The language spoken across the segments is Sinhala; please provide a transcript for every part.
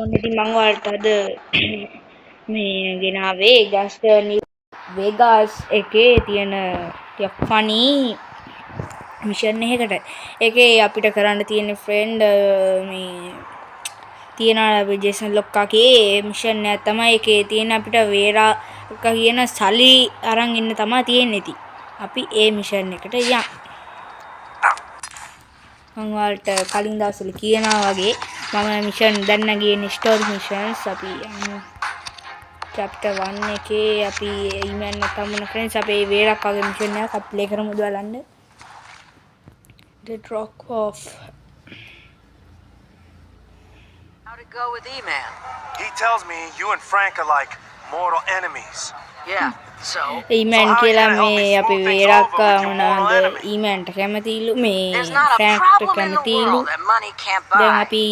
ඉතින් මම ඔයාලට අද මේ ගෙනාවේ වෙගාස් එකේ තියෙන ටිකක් ෆනි මිෂන් එකකට. ඒකේ අපිට කරන්න තියෙන ෆ්‍රෙන්ඩ් මේ තියනවා ජේසන් ලොක්කාගේ මිෂන් එක තමයි ඒකේ තියෙන අපිට වේරා කියන සලි අරන් ඉන්න තමයි තියෙන්නේ. ඉතින් අපි ඒ මිෂන් එකට යමු. මම ඔයාලට කලින් දවස්වල කියනවා වගේ මම මිෂන් දැන් ගියේ ස්ටෝරි මිෂන්ස්. අපි chapter 1 එකේ අපි ඊමේල් නැත්නම් ෆ්‍රෙන්ඩ්ස් අපේ වේරක් වගේ මිෂන් එකක් අපි ප්ලේ කරමුද බලන්න. The Rock of How'd it go with E-Man? He tells me you and Frank are like mortal enemies. Yeah, so? E-Man කියලා මේ අපි වේරක් මොනවාද E-Man කැමතිලු මේ Frank කැමතිලු. දැන් අපි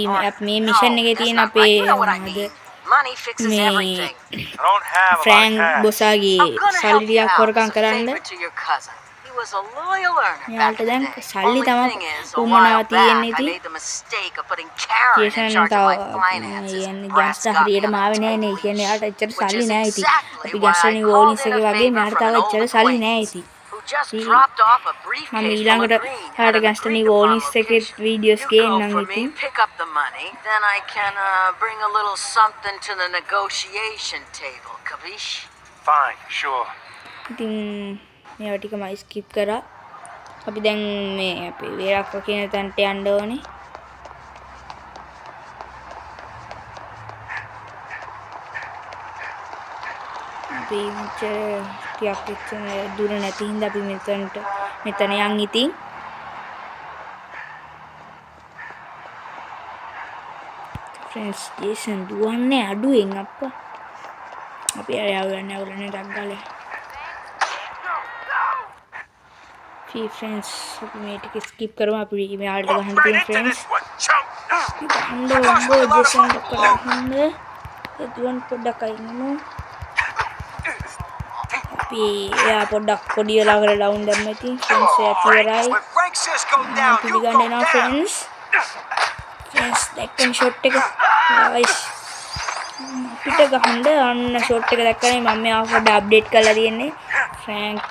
මේ මිෂන් එකේ තියෙන අපේ Money fixes everything. I don't have Frank බොසාගේ සල්ලි ටිකක් හොරකම් කරන්න. He was a loyal earner. යාට දැන් සල්ලි තමයි උමනාව තියෙන්නේ ඉතින්. Jason යන්නේ ගෑස් හරියටම ආවේ නෑ නේ. කියන්නේ යාට එච්චර සල්ලි නෑ ඉතින්. අපි ගෑස්ටනි වෝලින්ස් එකේ වගේ මෙයාට තව එච්චර සල්ලි නෑ ඉතින්. මම ඊළඟට යාට ගෑස්ටනි වෝලින්ස් එකේ වීඩියෝස් ගේන්නම් ඉතින්. Pick up the money, then I can bring a little something to the negotiation table. Capiche? Fine, sure. ඉතින් මේවා ටික මම ස්කිප් කරා. අපි දැන් මේ අපේ වේරක් කියන තැනට යන්න ඕනේ. අපි ටිකක් දුර නැති හින්දා අපි මෙතන යන් ඉතින්. ෆ්‍රෙන්ඩ්ස් ජේසන් දුවන්නේ අඩුවෙන් අප්පා. අපි යවන්නේ අවුලනේ ඩග්ගාලේ. फ्रेंड्स मेट के स्किप करो आप में आल्ट गहन तीन फ्रेंड्स गहन वो जैसे गहन दुवन पොඩ්ඩක් අයින්නමු අපි එයා පොඩ්ඩක් පොඩි ලාගල ඩවුන් දැම්ම ඉතින් ෆ්‍රෙන්ඩ්ස් එයා ඉවරයි පිළිගන්න එනවා ෆ්‍රෙන්ඩ්ස් දැක්කම ෂොට් එක ගයිස් අපිට ගහන්න අන්න ෂොට් එක දැක්කම මම මෙයා පොඩ්ඩක් අප්ඩේට් කරලා තියෙන්නේ ෆ්‍රැන්ක්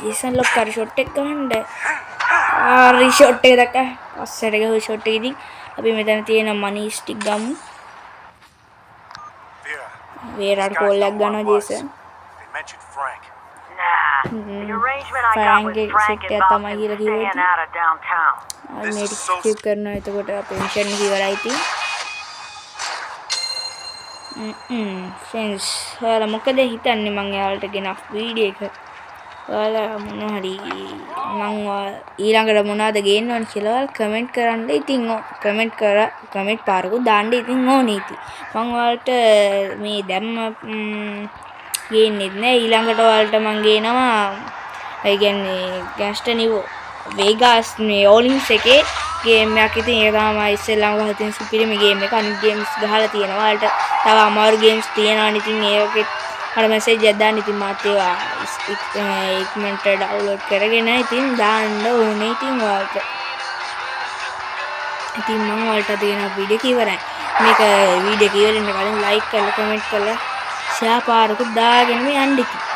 ජේසන් ලොක්කාට ෂොට් එක ගහන්න හරි ෂොට් එක දැක්ක පස්සට ගහුව ෂොට් එකකින් අපි මෙතන තියෙන මනි ස්ටික් ගමු වේරාට කෝල් එකක් ගන්නවා ජේසන් ෆ්‍රැන්ක්ගේ සෙට් එක තමයි කියලා කිව්වේ අපි මේක ස්කිප් කරනවා එතකොට අපේ මිෂන් එක ඉවරයි ඉතින් ෆ්‍රෙන්ඩ්ස් ඔයාලා මොකද හිතන්නේ මම යාළුවට ගෙනක් වීඩියෝ එක ඔයාලා මොන හරි මම ඊළඟට මොනවද ගේන්න ඕන කියලා ඔයාලා කමෙන්ට් කරන්න ඉතින් කමෙන්ට් පාරකුත් දාන්න ඉතින් ඕනේ ඉතින් මම ඔයාලට මේ දැම්ම ගේන්නෙත් නෑ ඊළඟට ඔයාලට මම ගේනවා ඒ කියන්නේ ගෑස්ටනි වේගාස් මේ ඕලින්ස් එකේ ගේම් එකක් ඉතින් ඒක තමයි ඉස්සෙල්ලාම ගහලා තියෙන සුපිරිම ගේම් එක අනිත් ගේම්ස් ගහලා තියෙනවා ඔයාලට තව අමාරු ගේම්ස් තියෙනවා ඉතින් ඒකෙත් අර මැසේජ් එකක් දාන්න ඉතින් මාත් ඒවා ඉක්මනට ඩවුන්ලෝඩ් කරගෙන ඉතින් දාන්න ඕනේ ඉතින් ඔයාලට ඉතින් මම ඔයාලට දෙන වීඩියෝ ඉවරයි මේක වීඩියෝ ඉවරෙන්න කලින් ලයික් කරලා කමෙන්ට් කරලා ෂෙයා පාරකුත් දාගෙන යන්න ඉතින්